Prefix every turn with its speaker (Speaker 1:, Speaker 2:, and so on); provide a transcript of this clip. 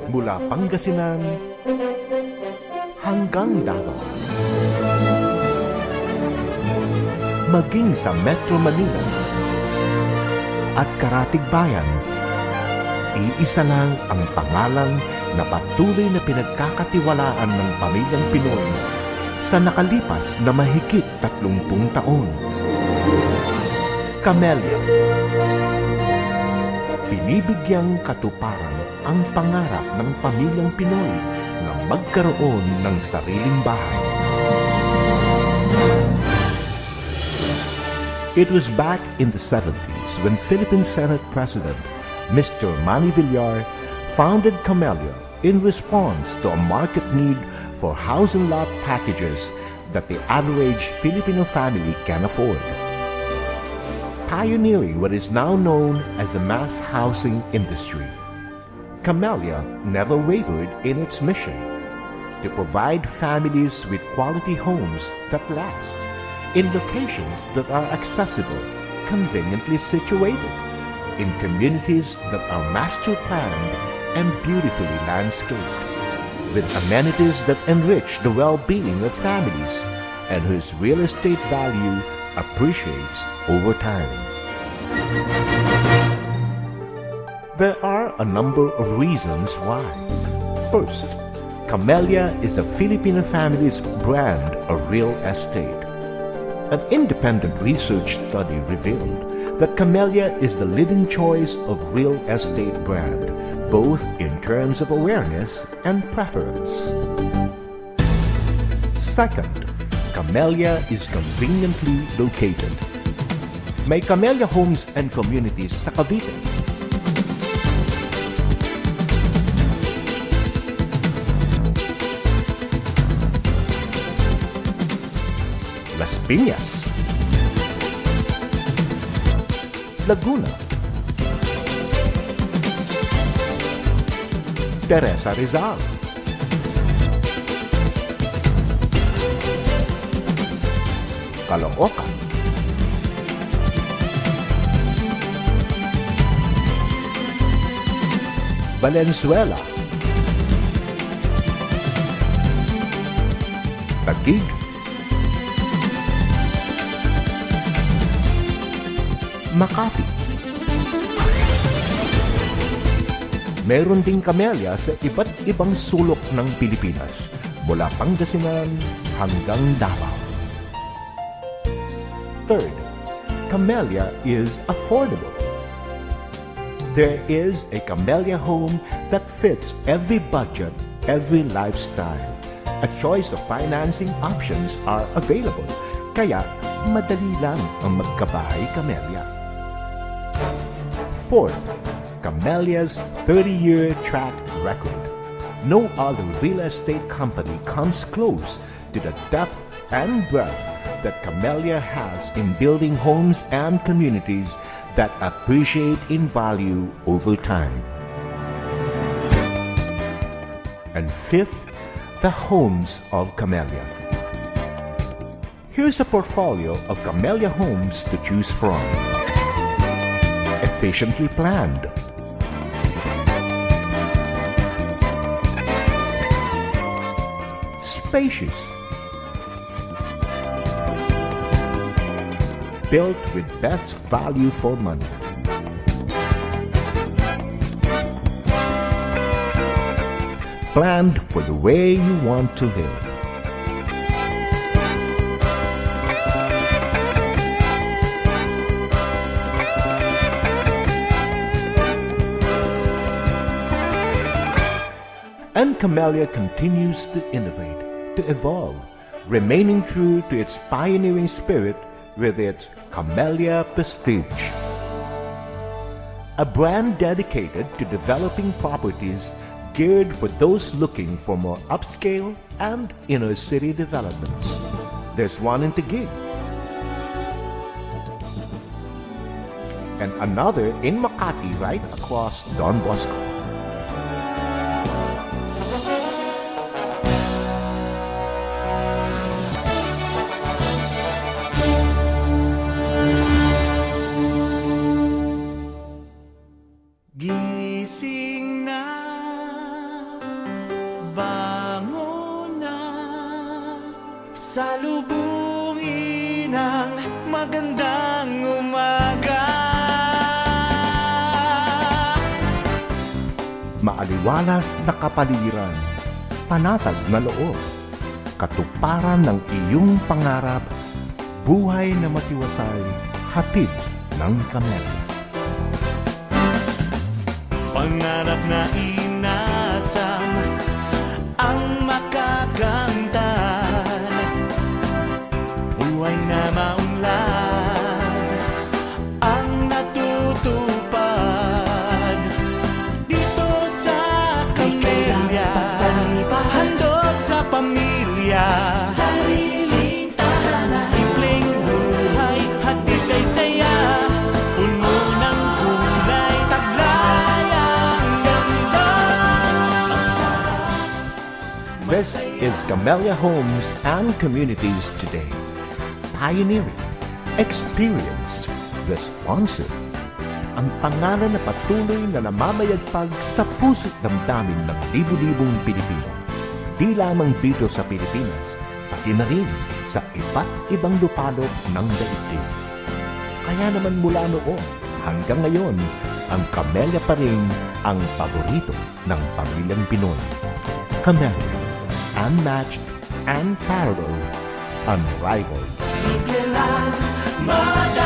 Speaker 1: mula Pangasinan hanggang Davao. Maging sa Metro Manila at Karatig Bayan, iisa lang ang pangalan na patuloy na pinagkakatiwalaan ng pamilyang Pinoy sa nakalipas na mahigit 30 taon. Camellia. Binibigyang katuparan ang pangarap ng pamilyang Pinoy na magkaroon ng sariling bahay. It was back in the 70s when Philippine Senate President Mr. Manny Villar founded Camellia in response to a market need for housing lot packages that the average Filipino family can afford. Pioneering what is now known as the mass housing industry, Camellia never wavered in its mission to provide families with quality homes that last in locations that are accessible, conveniently situated, in communities that are master planned and beautifully landscaped, with amenities that enrich the well-being of families and whose real estate value appreciates over time. There are a number of reasons why. First, Camellia is a Filipino family's brand of real estate. An independent research study revealed that Camellia is the leading choice of real estate brand, both in terms of awareness and preference. Second, Camellia is conveniently located. May Camellia Homes and Communities sa Cavite, Las Piñas, Laguna, Teresa Rizal, Caloocan, Valenzuela, Taguig, Makati. Meron ding Camellia sa iba't ibang sulok ng Pilipinas, mula Pangasinan hanggang Davao. Third, Camellia is affordable. There is a Camellia home that fits every budget, every lifestyle. A choice of financing options are available, kaya madali lang ang magkabahay Camellia. Fourth, Camellia's 30-year track record. No other real estate company comes close to the depth and breadth that Camellia has in building homes and communities that appreciate in value over time. And fifth, the homes of Camellia. Here's a portfolio of Camellia homes to choose from. Efficiently planned, spacious, built with best value for money, planned for the way you want to live. And Camellia continues to innovate, to evolve, remaining true to its pioneering spirit with its Camellia Prestige. A brand dedicated to developing properties geared for those looking for more upscale and inner city developments. There's one in Taguig, and another in Makati right across Don Bosco.
Speaker 2: Gising na,
Speaker 1: maaliwalas na kapaligiran, panatag na loob, katuparan ng iyong pangarap, buhay na matiwasay, hatid ng Camellia.
Speaker 2: Pangarap na inasam ang makakamtan, buhay na maunlad ang natutupad dito sa Camellia. Handog sa pamilya, sariling tahanan, simpleng buhay, hatid kay saya, puno ng kulay, taglay ang ganda. Masarap.
Speaker 1: This is Camellia Homes and Communities today. Pioneering, experienced, responsive. Ang pangalan na patuloy na namamayagpag sa puso't damdamin ng libu-libong Pilipino. Di lamang dito sa Pilipinas, pati na rin sa iba't ibang lupalop ng daigdig. Kaya naman mula noon hanggang ngayon, ang Camellia pa rin ang paborito ng pamilyang Pinoy. Camellia, unmatched, unparalleled, unrivaled.
Speaker 2: Simple lang, madali